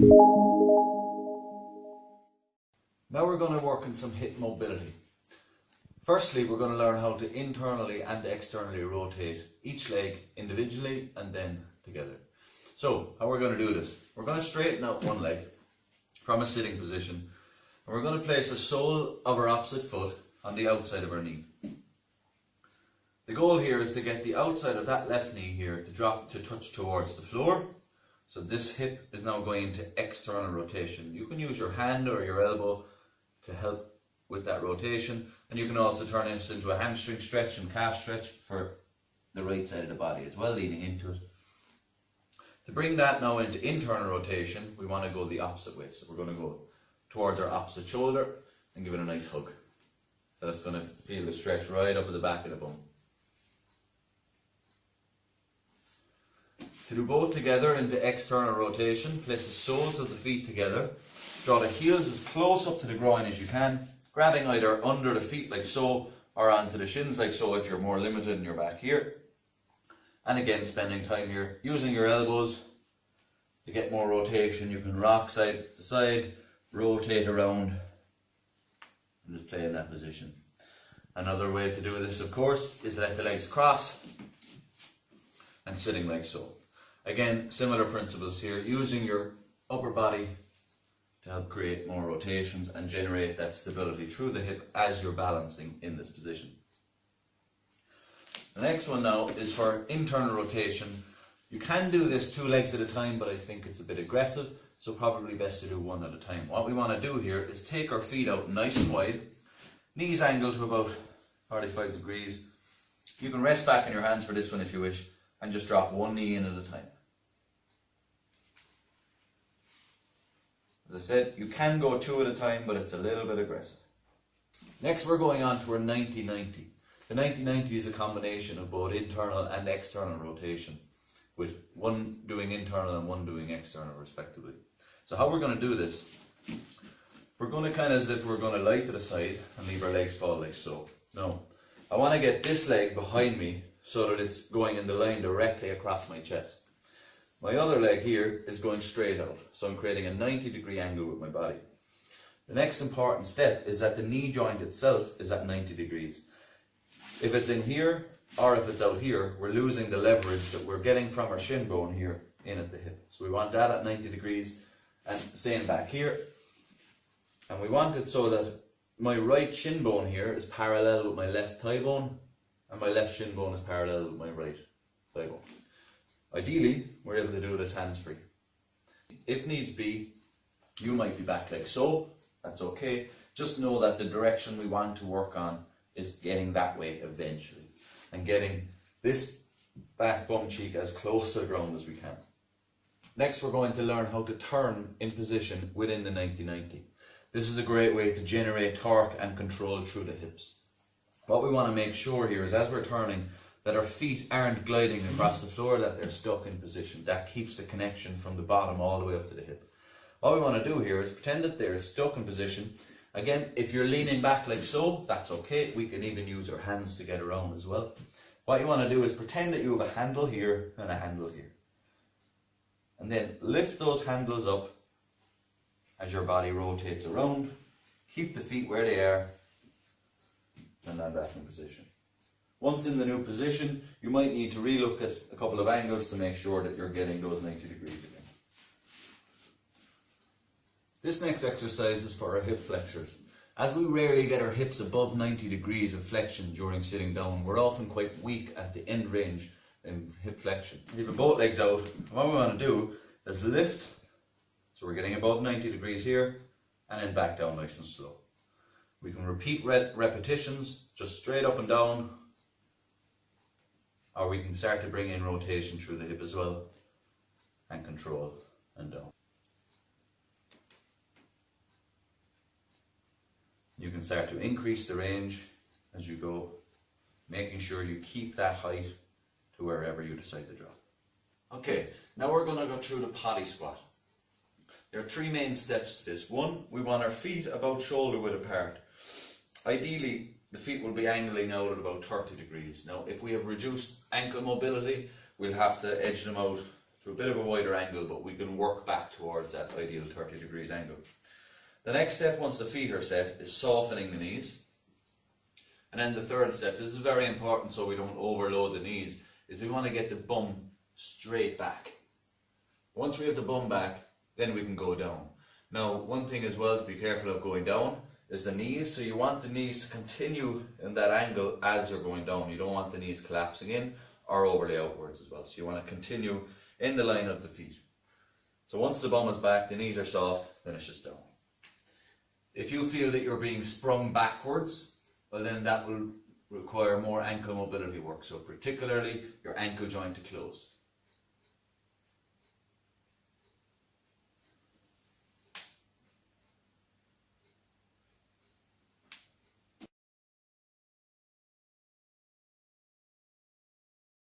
Now we're going to work on some hip mobility. Firstly, we're going to learn how to internally and externally rotate each leg individually and then together. So, how we're going to do this? We're going to straighten out one leg from a sitting position, and we're going to place the sole of our opposite foot on the outside of our knee. The goal here is to get the outside of that left knee here to touch towards the floor. So this hip is now going into external rotation. You can use your hand or your elbow to help with that rotation, and you can also turn this into a hamstring stretch and calf stretch for the right side of the body as well, leaning into it. To bring that now into internal rotation, we want to go the opposite way. So we're going to go towards our opposite shoulder and give it a nice hug. So that's going to feel the stretch right up at the back of the bum. To do both together into external rotation, place the soles of the feet together. Draw the heels as close up to the groin as you can, grabbing either under the feet like so or onto the shins like so if you're more limited in your back here. And again, spending time here using your elbows to get more rotation. You can rock side to side, rotate around, and just play in that position. Another way to do this, of course, is let the legs cross and sitting like so. Again, similar principles here, using your upper body to help create more rotations and generate that stability through the hip as you're balancing in this position. The next one now is for internal rotation. You can do this 2 legs at a time, but I think it's a bit aggressive, so probably best to do 1 at a time. What we want to do here is take our feet out nice and wide, knees angled to about 45 degrees. You can rest back on your hands for this one if you wish, and just drop 1 knee in at a time. As I said, you can go 2 at a time, but it's a little bit aggressive. Next, we're going on to our 90-90. The 90-90 is a combination of both internal and external rotation, with 1 doing internal and 1 doing external respectively. So how we're going to do this, we're going to kind of as if we're going to lie to the side and leave our legs fall like so. Now, I want to get this leg behind me so that it's going in the line directly across my chest. My other leg here is going straight out, so I'm creating a 90-degree angle with my body. The next important step is that the knee joint itself is at 90 degrees. If it's in here or if it's out here, we're losing the leverage that we're getting from our shin bone here in at the hip. So we want that at 90 degrees and same back here. And we want it so that my right shin bone here is parallel with my left thigh bone and my left shin bone is parallel with my right thigh bone. Ideally, we're able to do this hands-free. If needs be, you might be back like so, that's okay. Just know that the direction we want to work on is getting that way eventually and getting this back bum cheek as close to the ground as we can. Next, we're going to learn how to turn in position within the 90-90. This is a great way to generate torque and control through the hips. What we want to make sure here is as we're turning that our feet aren't gliding across the floor, that they're stuck in position. That keeps the connection from the bottom all the way up to the hip. What we want to do here is pretend that they're stuck in position. Again, if you're leaning back like so, that's okay. We can even use our hands to get around as well. What you want to do is pretend that you have a handle here and a handle here. And then lift those handles up as your body rotates around. Keep the feet where they are and land back in position. Once in the new position, you might need to relook at a couple of angles to make sure that you're getting those 90 degrees again. This next exercise is for our hip flexors. As we rarely get our hips above 90 degrees of flexion during sitting down, we're often quite weak at the end range in hip flexion. Leaving both legs out, what we want to do is lift, so we're getting above 90 degrees here, and then back down nice and slow. We can repeat repetitions, just straight up and down, or we can start to bring in rotation through the hip as well, and control and down. You can start to increase the range as you go, making sure you keep that height to wherever you decide to drop. Okay, now we're going to go through the potty squat. There are 3 main steps to this. 1, we want our feet about shoulder width apart. Ideally, the feet will be angling out at about 30 degrees. Now, if we have reduced ankle mobility, we'll have to edge them out to a bit of a wider angle, but we can work back towards that ideal 30 degrees angle. The next step, once the feet are set, is softening the knees. And then the third step, this is very important so we don't overload the knees, is we want to get the bum straight back. Once we have the bum back, then we can go down. Now, one thing as well to be careful of going down is the knees. So you want the knees to continue in that angle as you're going down. You don't want the knees collapsing in or overly outwards as well. So you want to continue in the line of the feet. So once the bum is back, the knees are soft, then it's just down. If you feel that you're being sprung backwards, well then that will require more ankle mobility work. So particularly your ankle joint to close.